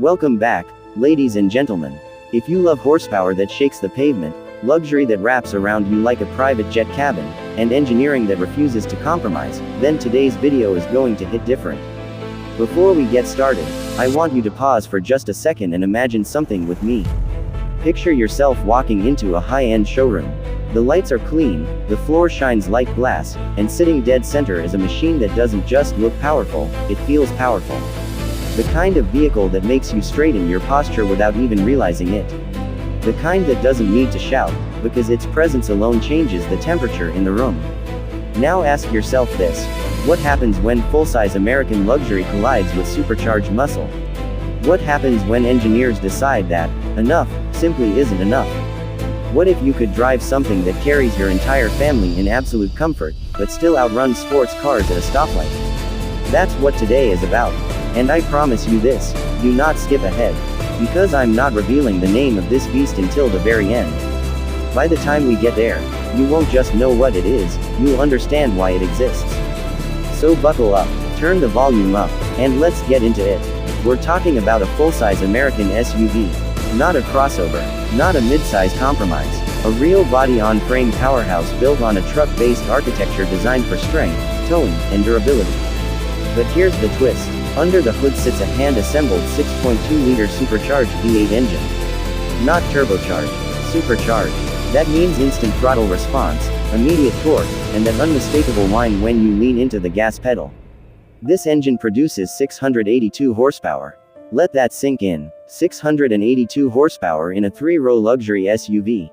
Welcome back, ladies and gentlemen. If you love horsepower that shakes the pavement, luxury that wraps around you like a private jet cabin, and engineering that refuses to compromise, then today's video is going to hit different. Before we get started, I want you to pause for just a second and imagine something with me. Picture yourself walking into a high-end showroom. The lights are clean, the floor shines like glass, and sitting dead center is a machine that doesn't just look powerful, it feels powerful. The kind of vehicle that makes you straighten your posture without even realizing it. The kind that doesn't need to shout, because its presence alone changes the temperature in the room. Now ask yourself this: what happens when full-size American luxury collides with supercharged muscle? What happens when engineers decide that enough simply isn't enough? What if you could drive something that carries your entire family in absolute comfort, but still outruns sports cars at a stoplight? That's what today is about. And I promise you this, do not skip ahead. Because I'm not revealing the name of this beast until the very end. By the time we get there, you won't just know what it is, you'll understand why it exists. So buckle up, turn the volume up, and let's get into it. We're talking about a full-size American SUV. Not a crossover, not a mid-size compromise. A real body-on-frame powerhouse built on a truck-based architecture designed for strength, towing, and durability. But here's the twist. Under the hood sits a hand-assembled 6.2-liter supercharged V8 engine. Not turbocharged, supercharged. That means instant throttle response, immediate torque, and that unmistakable whine when you lean into the gas pedal. This engine produces 682 horsepower. Let that sink in. 682 horsepower in a 3-row luxury SUV.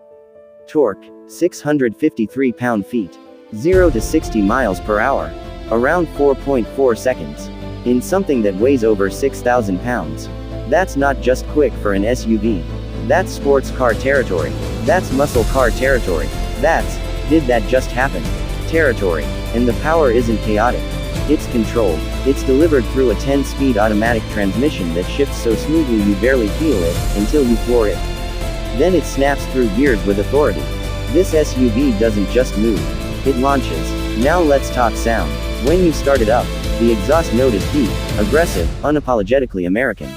Torque, 653 pound-feet. 0 to 60 miles per hour. Around 4.4 seconds. In something that weighs over 6,000 pounds. That's not just quick for an SUV. That's sports car territory. That's muscle car territory. That's, did that just happen? Territory. And the power isn't chaotic. It's controlled. It's delivered through a 10-speed automatic transmission that shifts so smoothly you barely feel it, until you floor it. Then it snaps through gears with authority. This SUV doesn't just move. It launches. Now let's talk sound. When you start it up, the exhaust note is deep, aggressive, unapologetically American.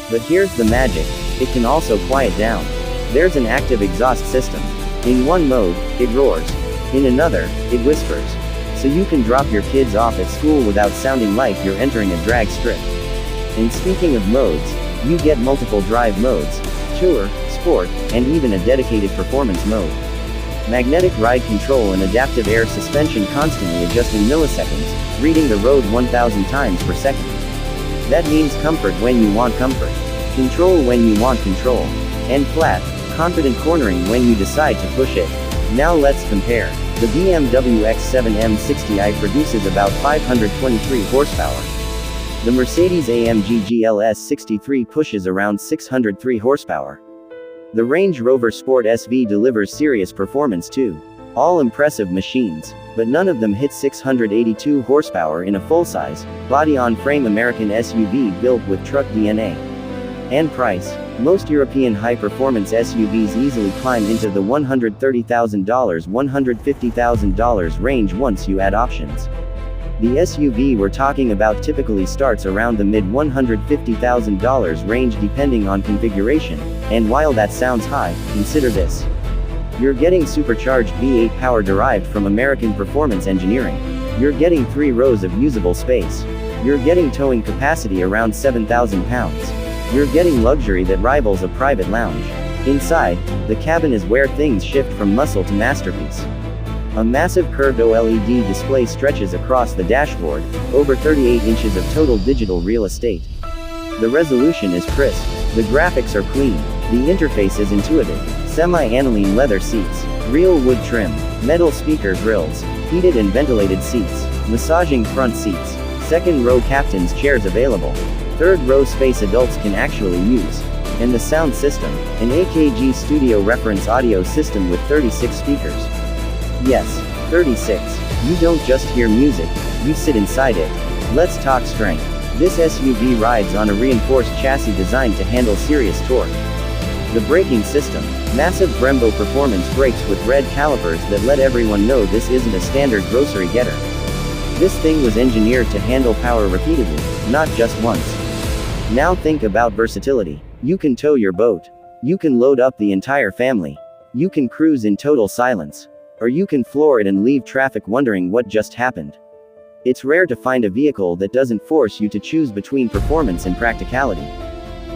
But here's the magic, it can also quiet down. There's an active exhaust system. In one mode, it roars. In another, it whispers. So you can drop your kids off at school without sounding like you're entering a drag strip. And speaking of modes, you get multiple drive modes: Tour, Sport, and even a dedicated performance mode. Magnetic ride control and adaptive air suspension constantly adjust in milliseconds, reading the road 1,000 times per second. That means comfort when you want comfort. Control when you want control. And flat, confident cornering when you decide to push it. Now let's compare. The BMW X7 M60i produces about 523 horsepower. The Mercedes-AMG GLS 63 pushes around 603 horsepower. The Range Rover Sport SV delivers serious performance too. All impressive machines, but none of them hit 682 horsepower in a full-size, body-on-frame American SUV built with truck DNA. And price. Most European high-performance SUVs easily climb into the $130,000 $150,000 range once you add options. The SUV we're talking about typically starts around the mid-$150,000 range depending on configuration, and while that sounds high, consider this. You're getting supercharged V8 power derived from American performance engineering. You're getting 3 rows of usable space. You're getting towing capacity around 7,000 pounds. You're getting luxury that rivals a private lounge. Inside, the cabin is where things shift from muscle to masterpiece. A massive curved OLED display stretches across the dashboard, over 38 inches of total digital real estate. The resolution is crisp. The graphics are clean. The interface is intuitive. Semi-aniline leather seats, real wood trim, metal speaker grills, heated and ventilated seats, massaging front seats, second row captain's chairs available, third row space adults can actually use. And the sound system, an AKG Studio reference audio system with 36 speakers. Yes, 36. You don't just hear music, you sit inside it. Let's talk strength. This SUV rides on a reinforced chassis designed to handle serious torque. The braking system, massive Brembo performance brakes with red calipers that let everyone know this isn't a standard grocery getter. This thing was engineered to handle power repeatedly, not just once. Now think about versatility. You can tow your boat. You can load up the entire family. You can cruise in total silence. Or you can floor it and leave traffic wondering what just happened. It's rare to find a vehicle that doesn't force you to choose between performance and practicality.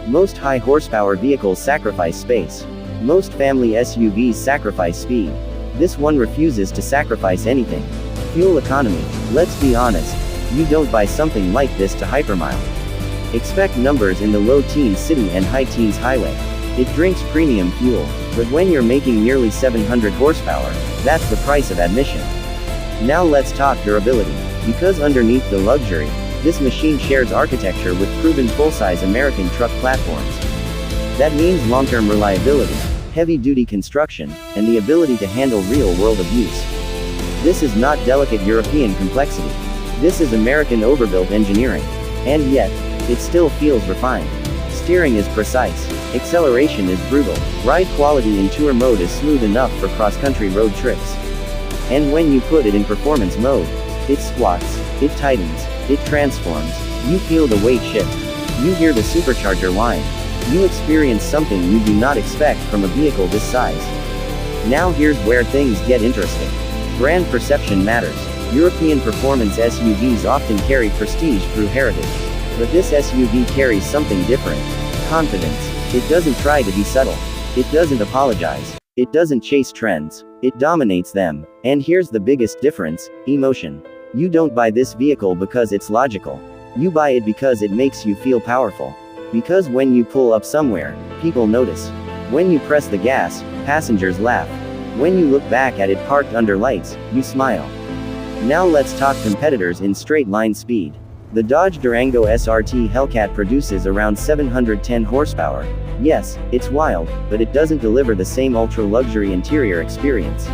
Most high horsepower vehicles sacrifice space. Most family SUVs sacrifice speed. This one refuses to sacrifice anything. Fuel economy. Let's be honest. You don't buy something like this to hypermile. Expect numbers in the low teens city and high teens highway. It drinks premium fuel, but when you're making nearly 700 horsepower, that's the price of admission. Now let's talk durability. Because underneath the luxury, this machine shares architecture with proven full-size American truck platforms. That means long-term reliability, heavy-duty construction, and the ability to handle real-world abuse. This is not delicate European complexity. This is American overbuilt engineering. And yet, it still feels refined. Steering is precise. Acceleration is brutal. Ride quality in tour mode is smooth enough for cross-country road trips. And when you put it in performance mode, it squats, it tightens, it transforms. You feel the weight shift. You hear the supercharger whine. You experience something you do not expect from a vehicle this size. Now here's where things get interesting. Brand perception matters. European performance SUVs often carry prestige through heritage. But this SUV carries something different. Confidence. It doesn't try to be subtle. It doesn't apologize. It doesn't chase trends. It dominates them. And here's the biggest difference: emotion. You don't buy this vehicle because it's logical. You buy it because it makes you feel powerful. Because when you pull up somewhere, people notice. When you press the gas, passengers laugh. When you look back at it parked under lights, you smile. Now let's talk competitors in straight line speed. The Dodge Durango SRT Hellcat produces around 710 horsepower. Yes, it's wild, but it doesn't deliver the same ultra-luxury interior experience.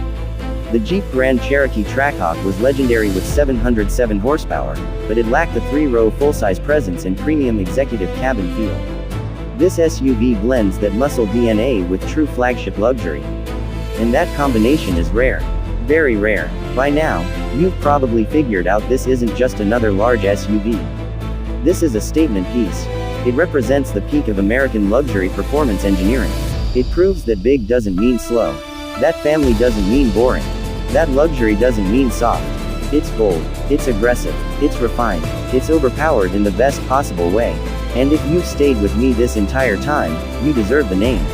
The Jeep Grand Cherokee Trackhawk was legendary with 707 horsepower, but it lacked the three-row full-size presence and premium executive cabin feel. This SUV blends that muscle DNA with true flagship luxury. And that combination is rare. Very rare. By now, you've probably figured out this isn't just another large SUV. This is a statement piece. It represents the peak of American luxury performance engineering. It proves that big doesn't mean slow. That family doesn't mean boring. That luxury doesn't mean soft. It's bold, it's aggressive, it's refined, it's overpowered in the best possible way. And if you've stayed with me this entire time, you deserve the name.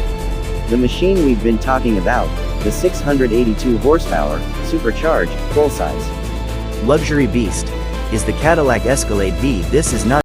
The machine we've been talking about, the 682 horsepower, supercharged, full-size luxury beast, is the Cadillac Escalade-V. This is not